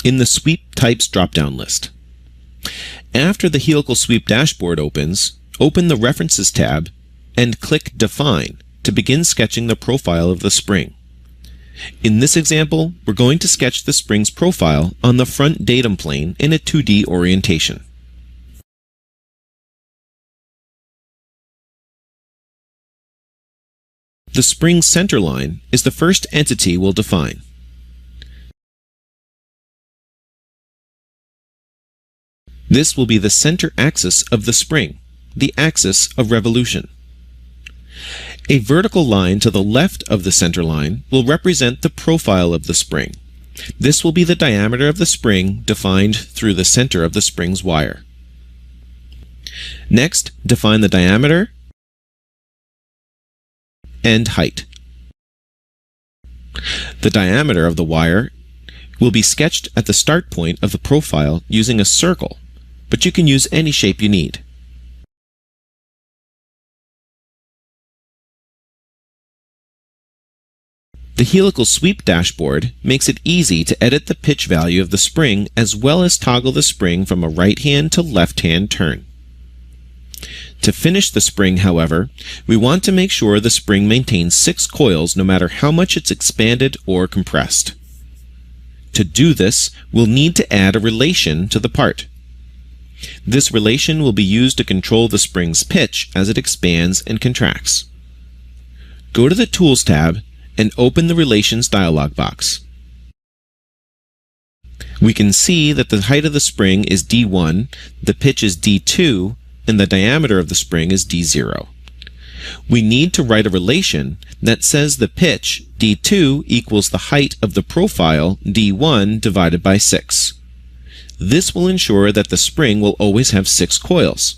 in the Sweep Types drop-down list. After the helical sweep dashboard opens, open the References tab and click Define to begin sketching the profile of the spring. In this example, we're going to sketch the spring's profile on the front datum plane in a 2D orientation. The spring center line is the first entity we'll define. This will be the center axis of the spring, the axis of revolution. A vertical line to the left of the center line will represent the profile of the spring. This will be the diameter of the spring defined through the center of the spring's wire. Next, define the diameter and height. The diameter of the wire will be sketched at the start point of the profile using a circle, but you can use any shape you need. The helical sweep dashboard makes it easy to edit the pitch value of the spring as well as toggle the spring from a right-hand to left-hand turn. To finish the spring, however, we want to make sure the spring maintains 6 coils no matter how much it's expanded or compressed. To do this, we'll need to add a relation to the part. This relation will be used to control the spring's pitch as it expands and contracts. Go to the Tools tab and open the Relations dialog box. We can see that the height of the spring is D1, the pitch is D2, and the diameter of the spring is D0. We need to write a relation that says the pitch, D2, equals the height of the profile, D1, divided by 6. This will ensure that the spring will always have 6 coils.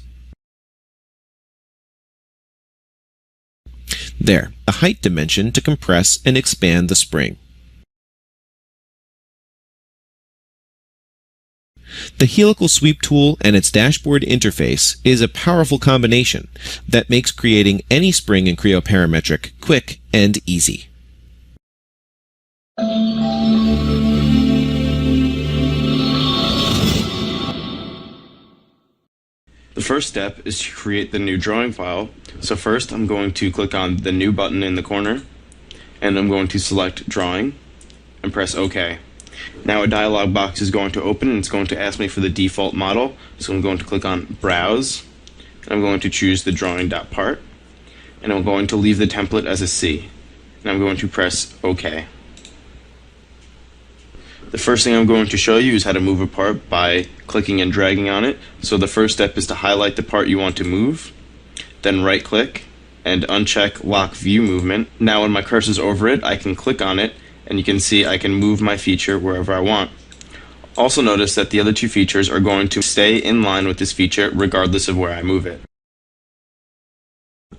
There, a height dimension to compress and expand the spring. The helical sweep tool and its dashboard interface is a powerful combination that makes creating any spring in Creo Parametric quick and easy. The first step is to create the new drawing file. So first I'm going to click on the New button in the corner, and I'm going to select Drawing and press OK. Now a dialog box is going to open and it's going to ask me for the default model. So I'm going to click on Browse, and I'm going to choose the drawing.part, and I'm going to leave the template as a C, and I'm going to press OK. The first thing I'm going to show you is how to move a part by clicking and dragging on it. So the first step is to highlight the part you want to move, then right click and uncheck Lock View Movement. Now when my cursor is over it, I can click on it and you can see I can move my feature wherever I want. Also notice that the other two features are going to stay in line with this feature regardless of where I move it.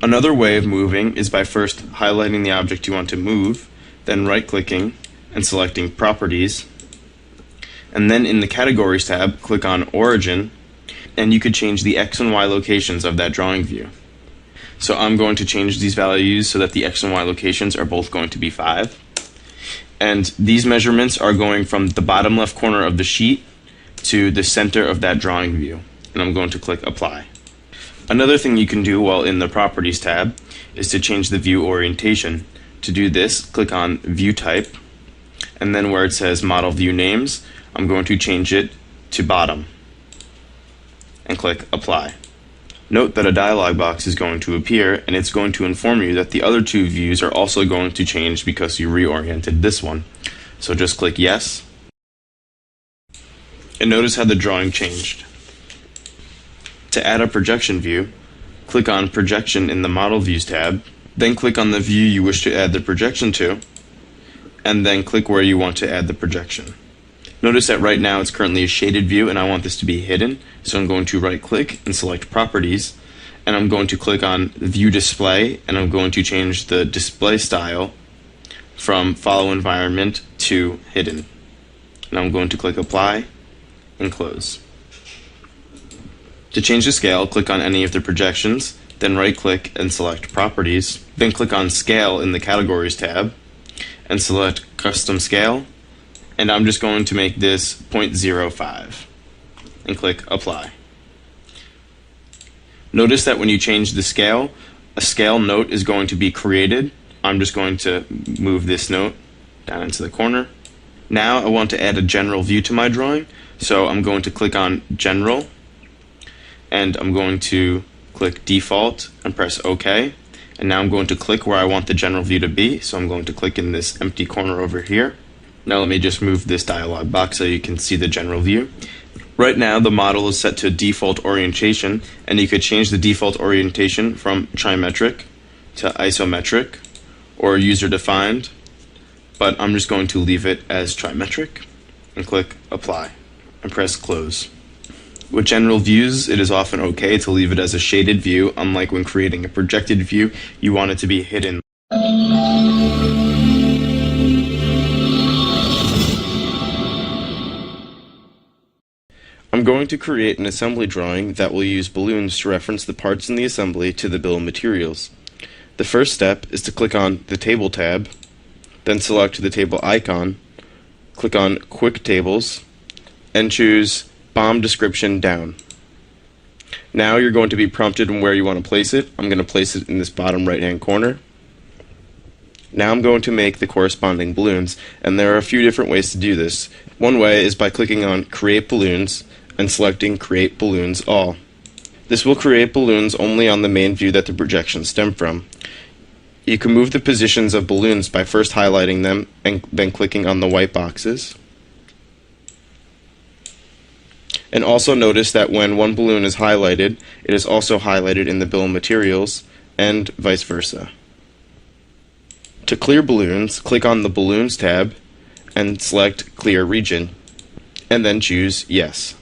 Another way of moving is by first highlighting the object you want to move, then right clicking and selecting Properties, and then in the Categories tab, click on Origin, and you could change the X and Y locations of that drawing view. So I'm going to change these values so that the X and Y locations are both going to be 5. And these measurements are going from the bottom left corner of the sheet to the center of that drawing view. And I'm going to click Apply. Another thing you can do while in the Properties tab is to change the view orientation. To do this, click on View Type, and then where it says Model View Names, I'm going to change it to Bottom and click Apply. Note that a dialog box is going to appear, and it's going to inform you that the other two views are also going to change because you reoriented this one. So just click Yes, and notice how the drawing changed. To add a projection view, click on Projection in the Model Views tab, then click on the view you wish to add the projection to, and then click where you want to add the projection. Notice that right now it's currently a shaded view and I want this to be hidden, so I'm going to right click and select Properties, and I'm going to click on View Display, and I'm going to change the display style from Follow Environment to Hidden. And I'm going to click Apply and Close. To change the scale, click on any of the projections, then right click and select Properties, then click on Scale in the Categories tab and select Custom Scale, and I'm just going to make this 0.05 and click apply. Notice that when you change the scale, a scale note is going to be created. I'm just going to move this note down into the corner. Now I want to add a general view to my drawing, so I'm going to click on General, and I'm going to click Default and press OK. And now I'm going to click where I want the general view to be, so I'm going to click in this empty corner over here. Now let me just move this dialog box so you can see the general view. Right now the model is set to default orientation, and you could change the default orientation from trimetric to isometric or user defined, but I'm just going to leave it as trimetric and click apply and press close. With general views, it is often okay to leave it as a shaded view. Unlike when creating a projected view, you want it to be hidden. I'm going to create an assembly drawing that will use balloons to reference the parts in the assembly to the bill of materials. The first step is to click on the Table tab, then select the table icon, click on Quick Tables, and choose BOM Description Down. Now you're going to be prompted on where you want to place it. I'm going to place it in this bottom right hand corner. Now I'm going to make the corresponding balloons, and there are a few different ways to do this. One way is by clicking on Create Balloons and selecting Create Balloons All. This will create balloons only on the main view that the projections stem from. You can move the positions of balloons by first highlighting them and then clicking on the white boxes. And also notice that when one balloon is highlighted, it is also highlighted in the bill of materials, and vice versa. To clear balloons, click on the Balloons tab and select Clear Region, and then choose Yes.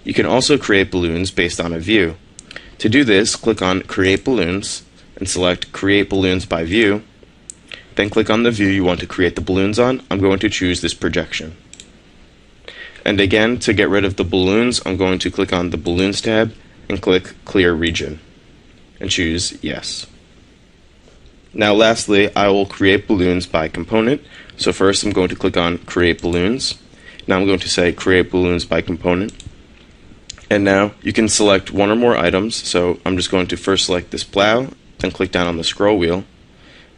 You can also create balloons based on a view. To do this, click on Create Balloons and select Create Balloons by View, then click on the view you want to create the balloons on. I'm going to choose this projection. And again, to get rid of the balloons, I'm going to click on the Balloons tab and click Clear Region and choose Yes. Now lastly, I will create balloons by component. So first I'm going to click on Create Balloons. Now I'm going to say Create Balloons by Component. And now you can select one or more items. So I'm just going to first select this plow, then click down on the scroll wheel,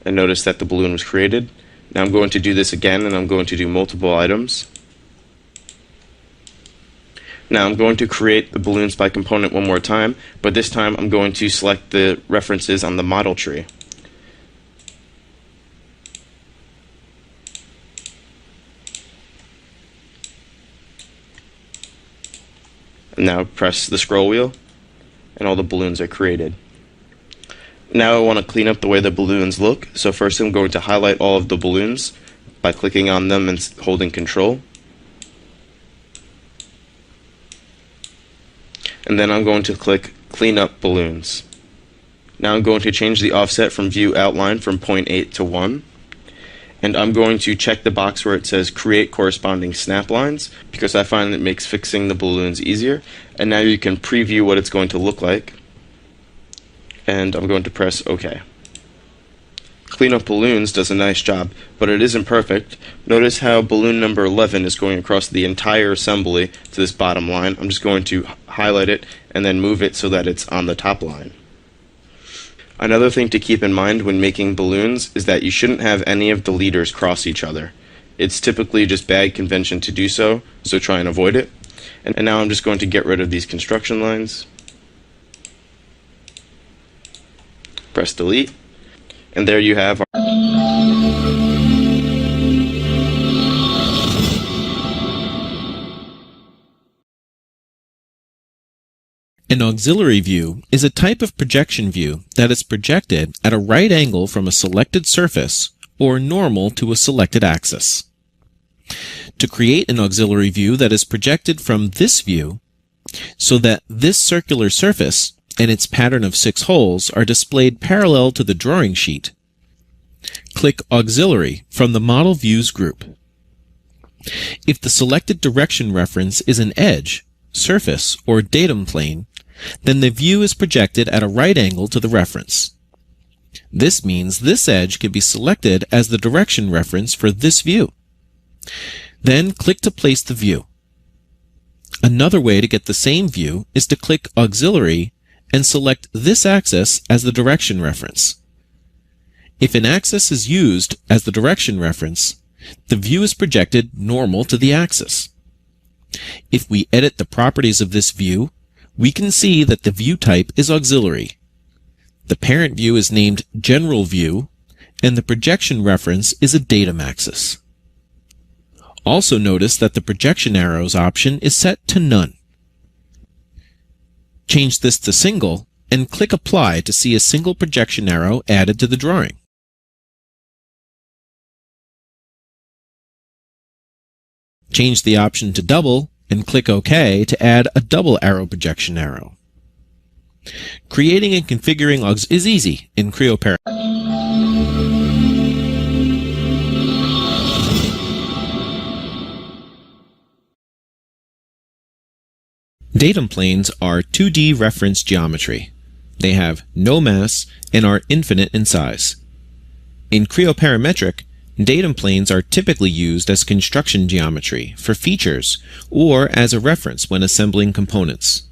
and notice that the balloon was created. Now I'm going to do this again, and I'm going to do multiple items. Now I'm going to create the balloons by component one more time, but this time I'm going to select the references on the model tree. And now press the scroll wheel, and all the balloons are created. Now I want to clean up the way the balloons look, so first I'm going to highlight all of the balloons by clicking on them and holding Control. And then I'm going to click Clean Up Balloons. Now I'm going to change the offset from View Outline from 0.8 to 1. And I'm going to check the box where it says Create Corresponding Snap Lines, because I find it makes fixing the balloons easier. And now you can preview what it's going to look like. And I'm going to press OK. Clean Up Balloons does a nice job, but it isn't perfect. Notice how balloon number 11 is going across the entire assembly to this bottom line. I'm just going to highlight it and then move it so that it's on the top line. Another thing to keep in mind when making balloons is that you shouldn't have any of the leaders cross each other. It's typically just bad convention to do so, so try and avoid it. And now I'm just going to get rid of these construction lines. Press delete. And there you have our An auxiliary view is a type of projection view that is projected at a right angle from a selected surface or normal to a selected axis. To create an auxiliary view that is projected from this view so that this circular surface and its pattern of 6 holes are displayed parallel to the drawing sheet, click Auxiliary from the Model Views group. If the selected direction reference is an edge, surface, or datum plane, then the view is projected at a right angle to the reference. This means this edge can be selected as the direction reference for this view. Then click to place the view. Another way to get the same view is to click Auxiliary and select this axis as the direction reference. If an axis is used as the direction reference, the view is projected normal to the axis. If we edit the properties of this view, we can see that the view type is auxiliary. The parent view is named General View, and the projection reference is a datum axis. Also notice that the projection arrows option is set to none. Change this to single and click Apply to see a single projection arrow added to the drawing. Change the option to double and click OK to add a double arrow projection arrow. Creating and configuring auxiliaries is easy in Creo Parametric. Datum planes are 2D reference geometry. They have no mass and are infinite in size. In Creo Parametric, datum planes are typically used as construction geometry for features or as a reference when assembling components.